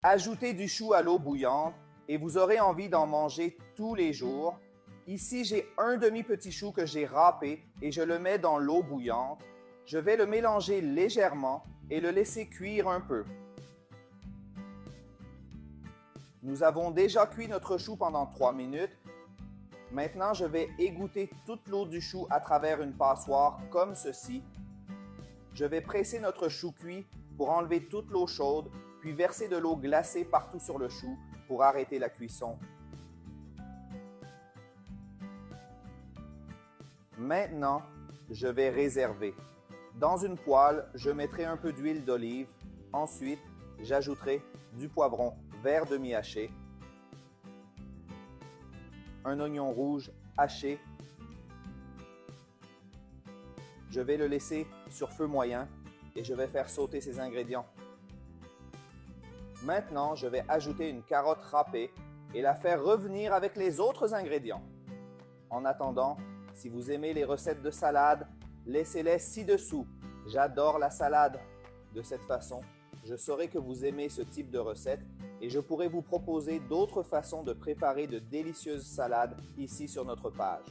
Ajoutez du chou à l'eau bouillante et vous aurez envie d'en manger tous les jours. Ici, j'ai un demi-petit chou que j'ai râpé et je le mets dans l'eau bouillante. Je vais le mélanger légèrement et le laisser cuire un peu. Nous avons déjà cuit notre chou pendant 3 minutes. Maintenant, je vais égoutter toute l'eau du chou à travers une passoire comme ceci. Je vais presser notre chou cuit pour enlever toute l'eau chaude, puis verser de l'eau glacée partout sur le chou pour arrêter la cuisson. Maintenant, je vais réserver. Dans une poêle, je mettrai un peu d'huile d'olive. Ensuite, j'ajouterai du poivron vert demi-haché, un oignon rouge haché. Je vais le laisser sur feu moyen et je vais faire sauter ces ingrédients. Maintenant, je vais ajouter une carotte râpée et la faire revenir avec les autres ingrédients. En attendant, si vous aimez les recettes de salade, laissez-les ci-dessous. J'adore la salade. De cette façon, je saurai que vous aimez ce type de recette et je pourrai vous proposer d'autres façons de préparer de délicieuses salades ici sur notre page.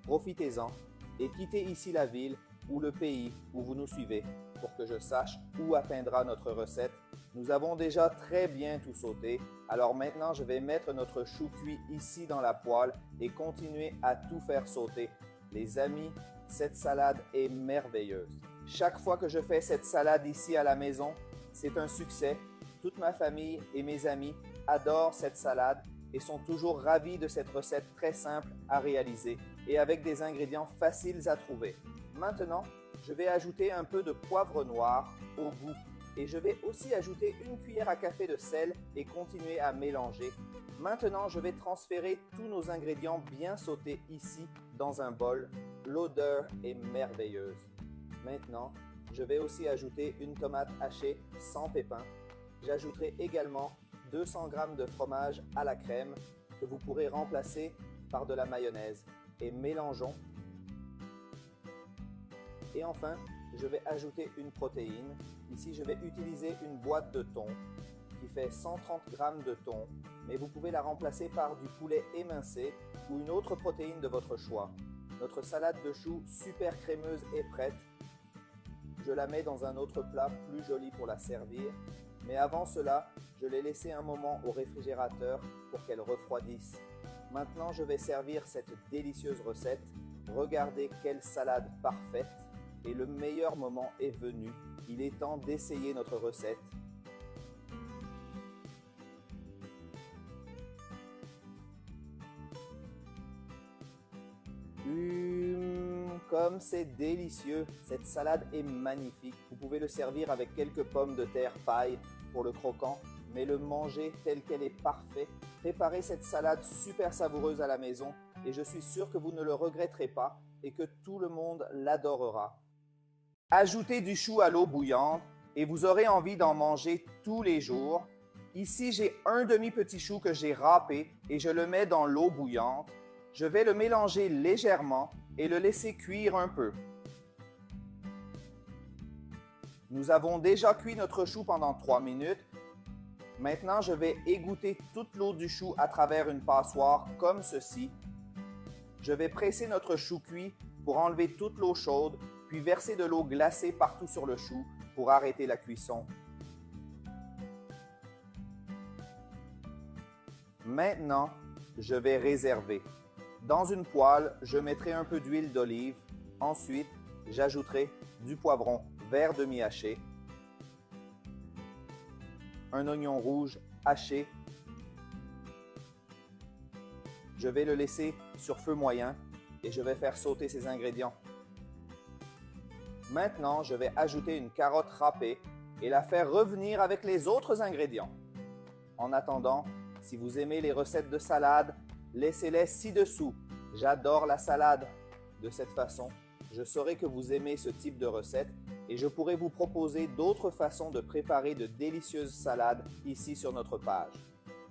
Profitez-en et quittez ici la ville ou le pays où vous nous suivez pour que je sache où atteindra notre recette. Nous avons déjà très bien tout sauté, alors maintenant je vais mettre notre chou cuit ici dans la poêle et continuer à tout faire sauter. Les amis, cette salade est merveilleuse. Chaque fois que je fais cette salade ici à la maison, c'est un succès. Toute ma famille et mes amis adorent cette salade et sont toujours ravis de cette recette très simple à réaliser et avec des ingrédients faciles à trouver. Maintenant, je vais ajouter un peu de poivre noir au goût et je vais aussi ajouter une cuillère à café de sel et continuer à mélanger. Maintenant, je vais transférer tous nos ingrédients bien sautés ici dans un bol. L'odeur est merveilleuse. Maintenant, je vais aussi ajouter une tomate hachée sans pépins. J'ajouterai également 200 g de fromage à la crème que vous pourrez remplacer par de la mayonnaise. Et mélangeons. Et enfin, je vais ajouter une protéine. Ici, je vais utiliser une boîte de thon qui fait 130 g de thon, mais vous pouvez la remplacer par du poulet émincé ou une autre protéine de votre choix. Notre salade de choux super crémeuse est prête. Je la mets dans un autre plat plus joli pour la servir. Mais avant cela, je l'ai laissée un moment au réfrigérateur pour qu'elle refroidisse. Maintenant, je vais servir cette délicieuse recette. Regardez quelle salade parfaite! Et le meilleur moment est venu. Il est temps d'essayer notre recette. Comme c'est délicieux! Cette salade est magnifique. Vous pouvez le servir avec quelques pommes de terre paille pour le croquant, mais le manger tel qu'elle est parfait. Préparez cette salade super savoureuse à la maison et je suis sûr que vous ne le regretterez pas et que tout le monde l'adorera. Ajoutez du chou à l'eau bouillante et vous aurez envie d'en manger tous les jours. Ici, j'ai un demi-petit chou que j'ai râpé et je le mets dans l'eau bouillante. Je vais le mélanger légèrement et le laisser cuire un peu. Nous avons déjà cuit notre chou pendant 3 minutes. Maintenant, je vais égoutter toute l'eau du chou à travers une passoire comme ceci. Je vais presser notre chou cuit pour enlever toute l'eau chaude, puis verser de l'eau glacée partout sur le chou pour arrêter la cuisson. Maintenant, je vais réserver. Dans une poêle, je mettrai un peu d'huile d'olive. Ensuite, j'ajouterai du poivron vert demi-haché, un oignon rouge haché. Je vais le laisser sur feu moyen et je vais faire sauter ces ingrédients. Maintenant, je vais ajouter une carotte râpée et la faire revenir avec les autres ingrédients. En attendant, si vous aimez les recettes de salade, laissez-les ci-dessous. J'adore la salade. De cette façon, je saurai que vous aimez ce type de recette et je pourrai vous proposer d'autres façons de préparer de délicieuses salades ici sur notre page.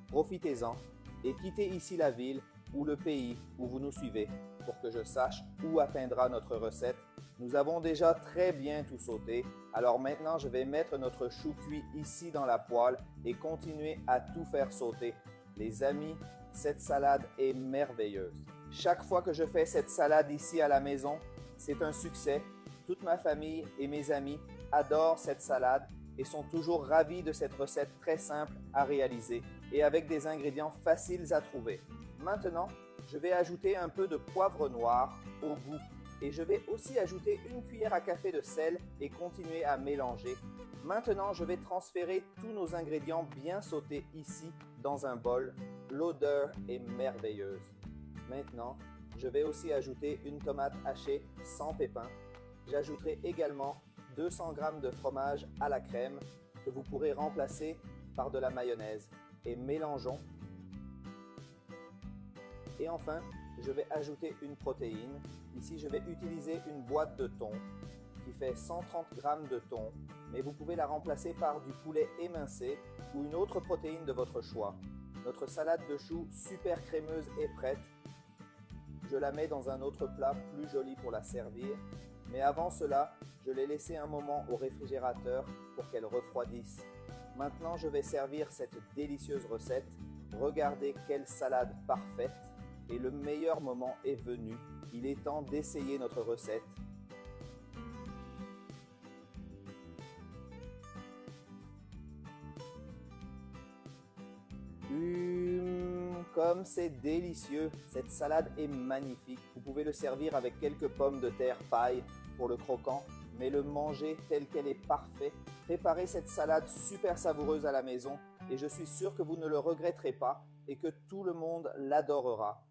Profitez-en et quittez ici la ville ou le pays où vous nous suivez pour pour que je sache où atteindra notre recette. Nous avons déjà très bien tout sauté, alors maintenant je vais mettre notre chou cuit ici dans la poêle et continuer à tout faire sauter. Les amis, cette salade est merveilleuse. Chaque fois que je fais cette salade ici à la maison, c'est un succès. Toute ma famille et mes amis adorent cette salade et sont toujours ravis de cette recette très simple à réaliser et avec des ingrédients faciles à trouver. Maintenant, je vais ajouter un peu de poivre noir au goût et je vais aussi ajouter une cuillère à café de sel et continuer à mélanger. Maintenant, je vais transférer tous nos ingrédients bien sautés ici dans un bol. L'odeur est merveilleuse. Maintenant, je vais aussi ajouter une tomate hachée sans pépins. J'ajouterai également 200 g de fromage à la crème que vous pourrez remplacer par de la mayonnaise. Et mélangeons. Et enfin, je vais ajouter une protéine. Ici, je vais utiliser une boîte de thon qui fait 130 g de thon, mais vous pouvez la remplacer par du poulet émincé ou une autre protéine de votre choix. Notre salade de choux super crémeuse est prête. Je la mets dans un autre plat plus joli pour la servir. Mais avant cela, je l'ai laissée un moment au réfrigérateur pour qu'elle refroidisse. Maintenant, je vais servir cette délicieuse recette. Regardez quelle salade parfaite. Et le meilleur moment est venu. Il est temps d'essayer notre recette. Comme c'est délicieux, cette salade est magnifique. Vous pouvez le servir avec quelques pommes de terre paille pour le croquant, mais le manger tel qu'elle est parfait. Préparez cette salade super savoureuse à la maison et je suis sûr que vous ne le regretterez pas et que tout le monde l'adorera.